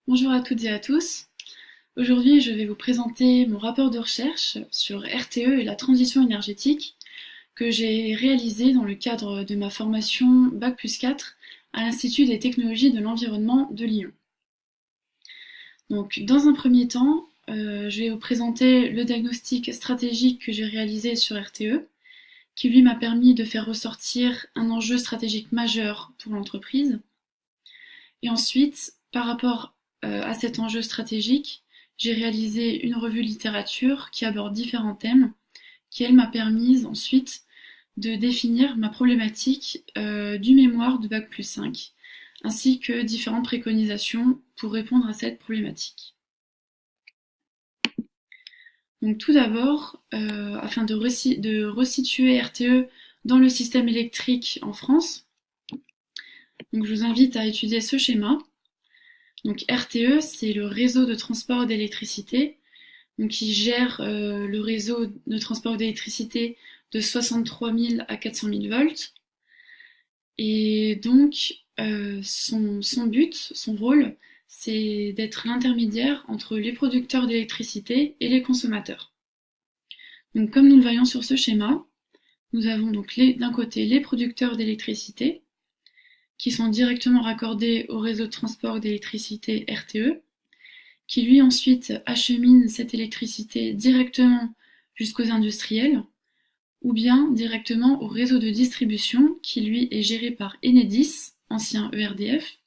Bonjour à toutes et à tous. Aujourd'hui, je vais vous présenter mon rapport de recherche sur RTE et la transition énergétique que j'ai réalisé dans le cadre de ma formation Bac+4 à l'Institut des technologies de l'environnement de Lyon. Donc, dans un premier temps, je vais vous présenter le diagnostic stratégique que j'ai réalisé sur RTE, qui lui m'a permis de faire ressortir un enjeu stratégique majeur pour l'entreprise. Et ensuite, par rapport à cet enjeu stratégique, j'ai réalisé une revue littérature qui aborde différents thèmes, qui elle m'a permis ensuite de définir ma problématique du mémoire de Bac+5, ainsi que différentes préconisations pour répondre à cette problématique. Donc tout d'abord, afin de resituer RTE dans le système électrique en France, donc je vous invite à étudier ce schéma. Donc RTE, c'est le réseau de transport d'électricité, donc qui gère le réseau de transport d'électricité de 63 000 à 400 000 volts. Et donc son but, son rôle, c'est d'être l'intermédiaire entre les producteurs d'électricité et les consommateurs. Donc comme nous le voyons sur ce schéma, nous avons donc d'un côté les producteurs d'électricité, qui sont directement raccordés au réseau de transport d'électricité RTE, qui lui ensuite achemine cette électricité directement jusqu'aux industriels, ou bien directement au réseau de distribution qui lui est géré par Enedis, ancien ERDF,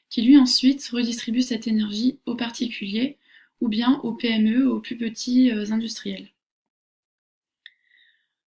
qui lui ensuite redistribue cette énergie aux particuliers ou bien aux PME, aux plus petits industriels.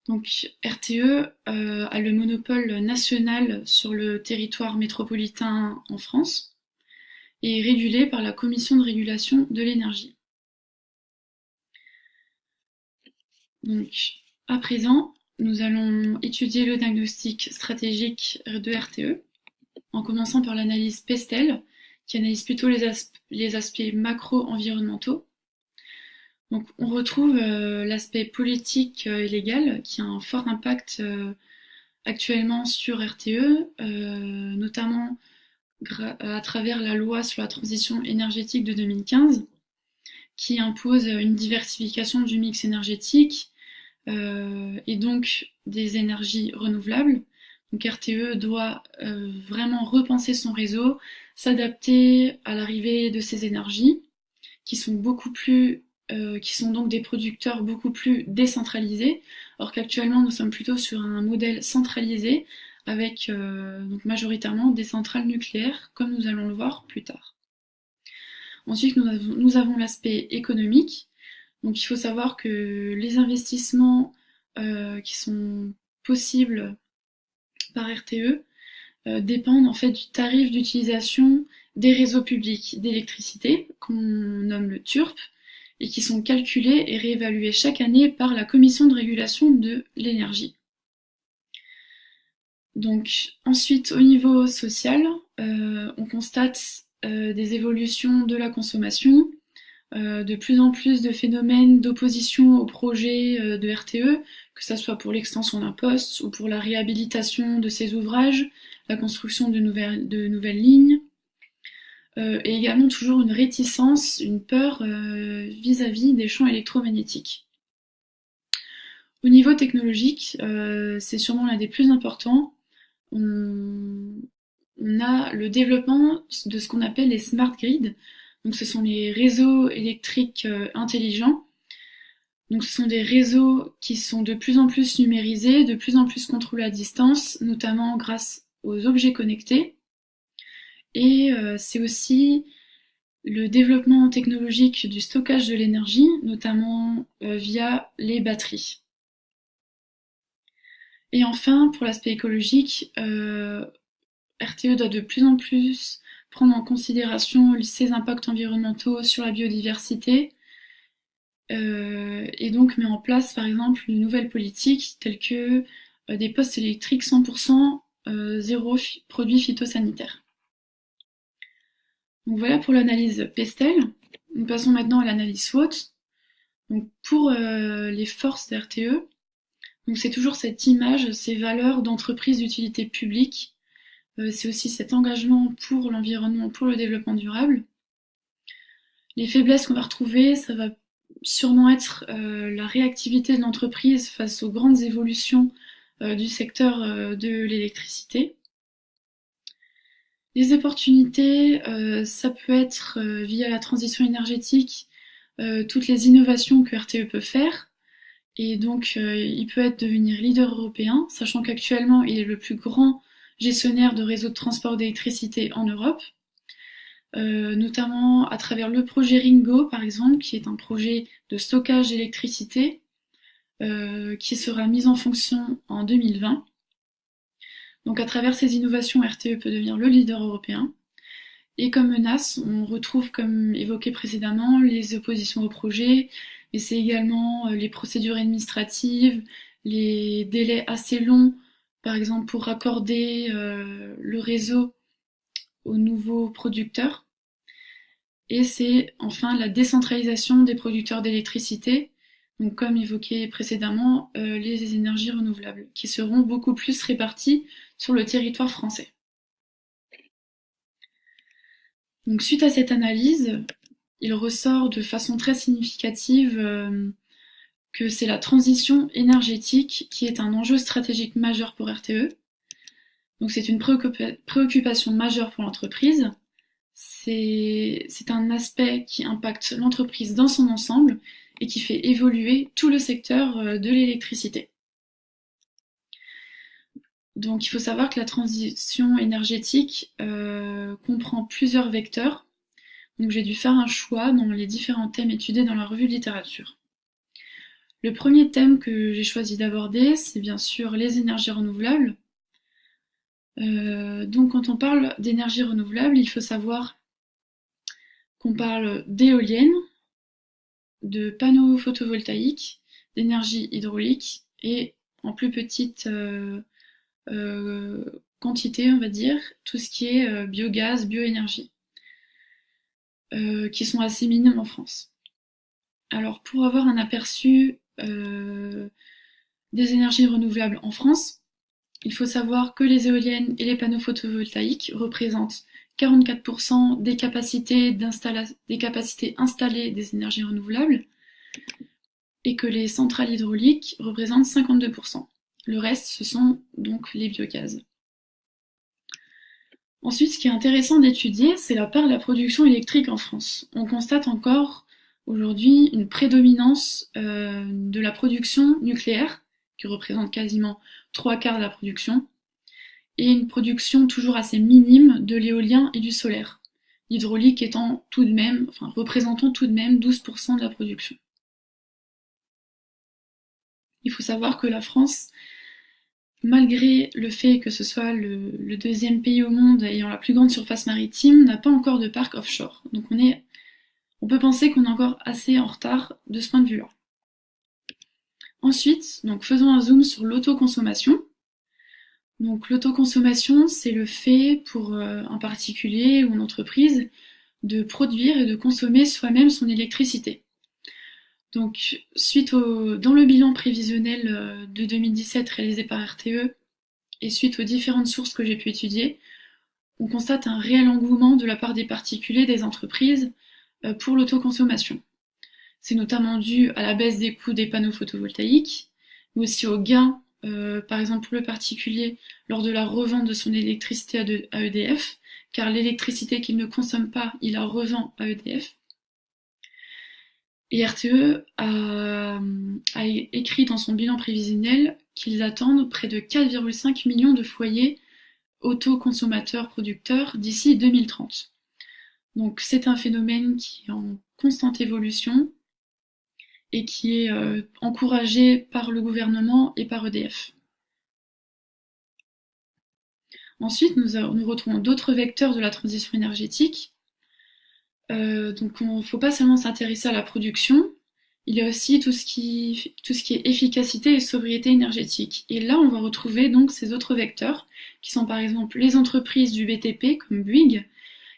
Donc RTE a le monopole national sur le territoire métropolitain en France et est régulé par la Commission de régulation de l'énergie. Donc à présent, nous allons étudier le diagnostic stratégique de RTE en commençant par l'analyse Pestel qui analyse plutôt les aspects macro-environnementaux. Donc on retrouve l'aspect politique et légal qui a un fort impact actuellement sur RTE, notamment à travers la loi sur la transition énergétique de 2015 qui impose une diversification du mix énergétique et donc des énergies renouvelables. Donc RTE doit vraiment repenser son réseau, s'adapter à l'arrivée de ces énergies qui sont qui sont donc des producteurs beaucoup plus décentralisés, alors qu'actuellement nous sommes plutôt sur un modèle centralisé avec donc majoritairement des centrales nucléaires, comme nous allons le voir plus tard. Ensuite, nous avons l'aspect économique. Donc il faut savoir que les investissements qui sont possibles par RTE dépendent en fait du tarif d'utilisation des réseaux publics d'électricité, qu'on nomme le TURP, et qui sont calculés et réévalués chaque année par la Commission de régulation de l'énergie. Donc ensuite, au niveau social, on constate des évolutions de la consommation, de plus en plus de phénomènes d'opposition au projet de RTE, que ce soit pour l'extension d'un poste ou pour la réhabilitation de ces ouvrages, la construction de nouvelles lignes, et également toujours une réticence, une peur vis-à-vis des champs électromagnétiques. Au niveau technologique, c'est sûrement l'un des plus importants. On a le développement de ce qu'on appelle les smart grids. Donc ce sont les réseaux électriques intelligents. Donc ce sont des réseaux qui sont de plus en plus numérisés, de plus en plus contrôlés à distance, notamment grâce aux objets connectés. Et c'est aussi le développement technologique du stockage de l'énergie, notamment via les batteries. Et enfin, pour l'aspect écologique, RTE doit de plus en plus prendre en considération ses impacts environnementaux sur la biodiversité et donc met en place par exemple une nouvelle politique telle que des postes électriques 100% zéro produits phytosanitaires. Donc voilà pour l'analyse Pestel. Nous passons maintenant à l'analyse SWOT. Donc pour les forces de RTE, donc c'est toujours cette image, ces valeurs d'entreprise d'utilité publique. C'est aussi cet engagement pour l'environnement, pour le développement durable. Les faiblesses qu'on va retrouver, ça va sûrement être la réactivité de l'entreprise face aux grandes évolutions du secteur de l'électricité. Les opportunités, ça peut être via la transition énergétique, toutes les innovations que RTE peut faire. Et donc, il peut être devenir leader européen, sachant qu'actuellement, il est le plus grand gestionnaire de réseaux de transport d'électricité en Europe, notamment à travers le projet Ringo, par exemple, qui est un projet de stockage d'électricité qui sera mis en fonction en 2020. Donc, à travers ces innovations, RTE peut devenir le leader européen. Et comme menace, on retrouve, comme évoqué précédemment, les oppositions au projet, mais c'est également les procédures administratives, les délais assez longs, par exemple pour raccorder le réseau aux nouveaux producteurs. Et c'est enfin la décentralisation des producteurs d'électricité, donc comme évoqué précédemment, les énergies renouvelables, qui seront beaucoup plus réparties sur le territoire français. Donc suite à cette analyse, il ressort de façon très significative que c'est la transition énergétique qui est un enjeu stratégique majeur pour RTE. Donc c'est une préoccupation majeure pour l'entreprise. C'est un aspect qui impacte l'entreprise dans son ensemble et qui fait évoluer tout le secteur de l'électricité. Donc il faut savoir que la transition énergétique comprend plusieurs vecteurs. Donc j'ai dû faire un choix dans les différents thèmes étudiés dans la revue de littérature. Le premier thème que j'ai choisi d'aborder, c'est bien sûr les énergies renouvelables. Donc quand on parle d'énergie renouvelable, il faut savoir qu'on parle d'éoliennes, de panneaux photovoltaïques, d'énergie hydraulique et en plus petite quantité, on va dire, tout ce qui est biogaz, bioénergie, qui sont assez minimes en France. Alors pour avoir un aperçu des énergies renouvelables en France, il faut savoir que les éoliennes et les panneaux photovoltaïques représentent 44% des capacités installées des énergies renouvelables et que les centrales hydrauliques représentent 52%. Le reste, ce sont donc les biogaz. Ensuite, ce qui est intéressant d'étudier, c'est la part de la production électrique en France. On constate encore aujourd'hui une prédominance de la production nucléaire, qui représente quasiment 3/4 de la production, et une production toujours assez minime de l'éolien et du solaire, l'hydraulique étant tout de même, représentant tout de même 12% de la production. Il faut savoir que la France, malgré le fait que ce soit le deuxième pays au monde ayant la plus grande surface maritime, n'a pas encore de parc offshore. Donc on peut penser qu'on est encore assez en retard de ce point de vue-là. Ensuite, donc faisons un zoom sur l'autoconsommation. Donc l'autoconsommation, c'est le fait pour un particulier ou une entreprise de produire et de consommer soi-même son électricité. Donc dans le bilan prévisionnel de 2017 réalisé par RTE et suite aux différentes sources que j'ai pu étudier, on constate un réel engouement de la part des particuliers, des entreprises pour l'autoconsommation. C'est notamment dû à la baisse des coûts des panneaux photovoltaïques, mais aussi aux gains, par exemple pour le particulier, lors de la revente de son électricité à EDF, car l'électricité qu'il ne consomme pas, il la revend à EDF. Et RTE a écrit dans son bilan prévisionnel qu'ils attendent près de 4,5 millions de foyers autoconsommateurs producteurs d'ici 2030. Donc c'est un phénomène qui est en constante évolution et qui est encouragé par le gouvernement et par EDF. Ensuite, nous retrouvons d'autres vecteurs de la transition énergétique. Donc il ne faut pas seulement s'intéresser à la production, il y a aussi tout ce qui est efficacité et sobriété énergétique. Et là, on va retrouver donc ces autres vecteurs, qui sont par exemple les entreprises du BTP, comme Bouygues,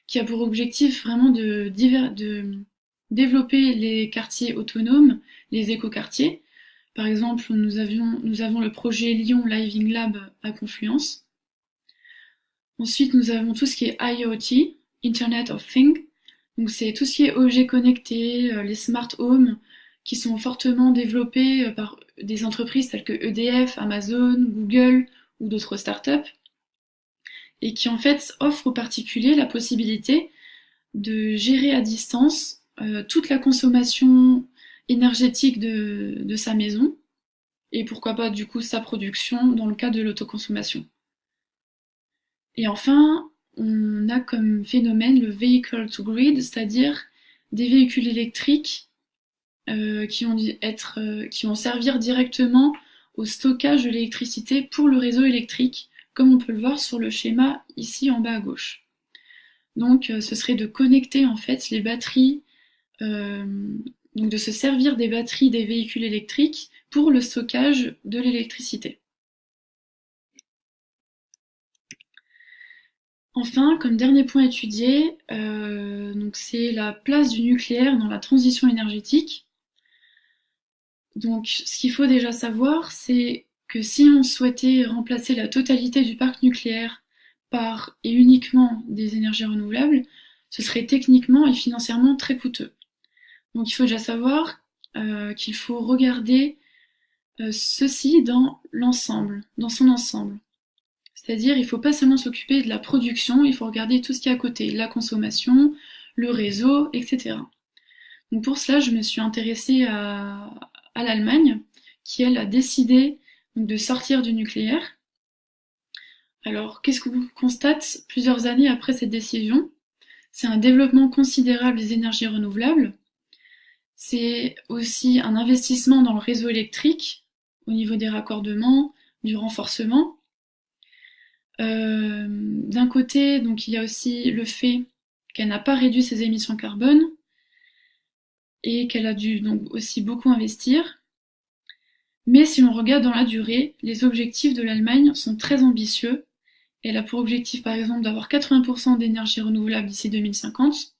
qui a pour objectif vraiment de développer les quartiers autonomes, les écoquartiers. Par exemple, nous avons le projet Lyon Living Lab à Confluence. Ensuite, nous avons tout ce qui est IoT, Internet of Things. Donc c'est tout ce qui est objets connectés, les smart homes, qui sont fortement développés par des entreprises telles que EDF, Amazon, Google ou d'autres startups, et qui en fait offrent aux particuliers la possibilité de gérer à distance toute la consommation énergétique de sa maison, et pourquoi pas du coup sa production dans le cas de l'autoconsommation. Et enfin, on a comme phénomène le vehicle to grid, c'est-à-dire des véhicules électriques qui vont servir directement au stockage de l'électricité pour le réseau électrique, comme on peut le voir sur le schéma ici en bas à gauche. Donc ce serait de connecter en fait les batteries, donc de se servir des batteries des véhicules électriques pour le stockage de l'électricité. Enfin, comme dernier point étudié, donc c'est la place du nucléaire dans la transition énergétique. Donc ce qu'il faut déjà savoir, c'est que si on souhaitait remplacer la totalité du parc nucléaire par et uniquement des énergies renouvelables, ce serait techniquement et financièrement très coûteux. Donc il faut déjà savoir qu'il faut regarder ceci dans l'ensemble, dans son ensemble. C'est-à-dire, il ne faut pas seulement s'occuper de la production, il faut regarder tout ce qui est à côté, la consommation, le réseau, etc. Donc pour cela, je me suis intéressée à l'Allemagne, qui elle a décidé donc, de sortir du nucléaire. Alors, qu'est-ce qu'on constate plusieurs années après cette décision? C'est un développement considérable des énergies renouvelables. C'est aussi un investissement dans le réseau électrique, au niveau des raccordements, du renforcement. D'un côté, donc il y a aussi le fait qu'elle n'a pas réduit ses émissions carbone et qu'elle a dû donc aussi beaucoup investir. Mais si on regarde dans la durée, les objectifs de l'Allemagne sont très ambitieux. Elle a pour objectif par exemple d'avoir 80% d'énergie renouvelable d'ici 2050.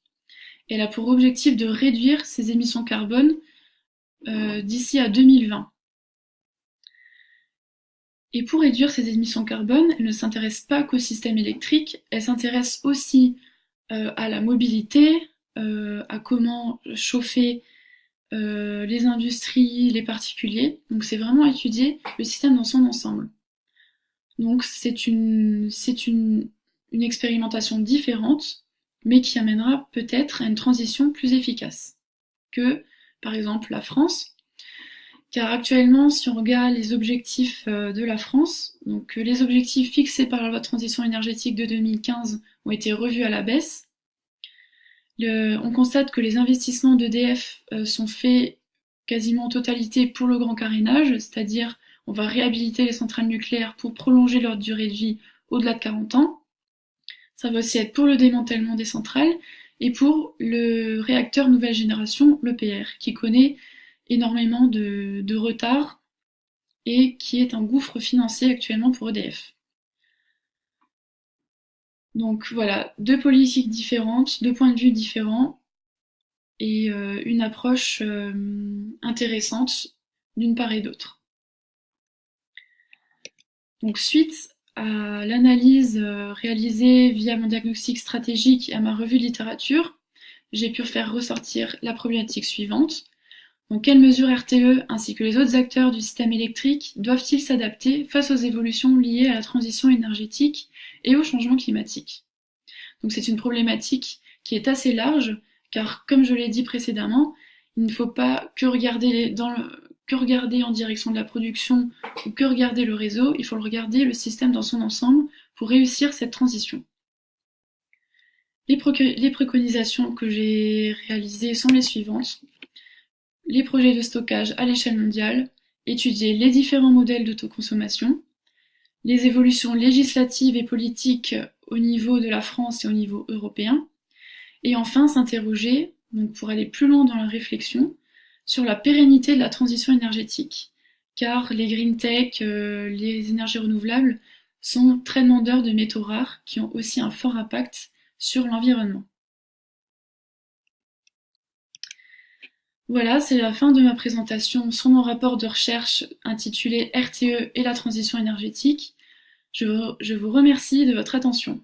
Elle a pour objectif de réduire ses émissions carbone d'ici à 2020. Et pour réduire ses émissions carbone, elle ne s'intéresse pas qu'au système électrique, elle s'intéresse aussi à la mobilité, à comment chauffer les industries, les particuliers. Donc c'est vraiment étudier le système dans son ensemble. Donc c'est une expérimentation différente, mais qui amènera peut-être à une transition plus efficace que, par exemple, la France. Car actuellement, si on regarde les objectifs de la France, donc les objectifs fixés par la loi de transition énergétique de 2015 ont été revus à la baisse. On constate que les investissements d'EDF sont faits quasiment en totalité pour le grand carénage, c'est-à-dire on va réhabiliter les centrales nucléaires pour prolonger leur durée de vie au-delà de 40 ans. Ça va aussi être pour le démantèlement des centrales et pour le réacteur nouvelle génération, l'EPR, qui connaît énormément de retard et qui est un gouffre financier actuellement pour EDF. Donc voilà, deux politiques différentes, deux points de vue différents et une approche intéressante d'une part et d'autre. Donc suite à l'analyse réalisée via mon diagnostic stratégique et à ma revue de littérature, j'ai pu faire ressortir la problématique suivante. Donc quelles mesures RTE ainsi que les autres acteurs du système électrique doivent-ils s'adapter face aux évolutions liées à la transition énergétique et au changement climatique? Donc c'est une problématique qui est assez large, car comme je l'ai dit précédemment, il ne faut pas que regarder en direction de la production ou que regarder le réseau, il faut regarder le système dans son ensemble pour réussir cette transition. Les préconisations que j'ai réalisées sont les suivantes. Les projets de stockage à l'échelle mondiale, étudier les différents modèles d'autoconsommation, les évolutions législatives et politiques au niveau de la France et au niveau européen, et enfin s'interroger, donc pour aller plus loin dans la réflexion, sur la pérennité de la transition énergétique, car les green tech, les énergies renouvelables sont très demandeurs de métaux rares qui ont aussi un fort impact sur l'environnement. Voilà, c'est la fin de ma présentation sur mon rapport de recherche intitulé RTE et la transition énergétique. Je vous remercie de votre attention.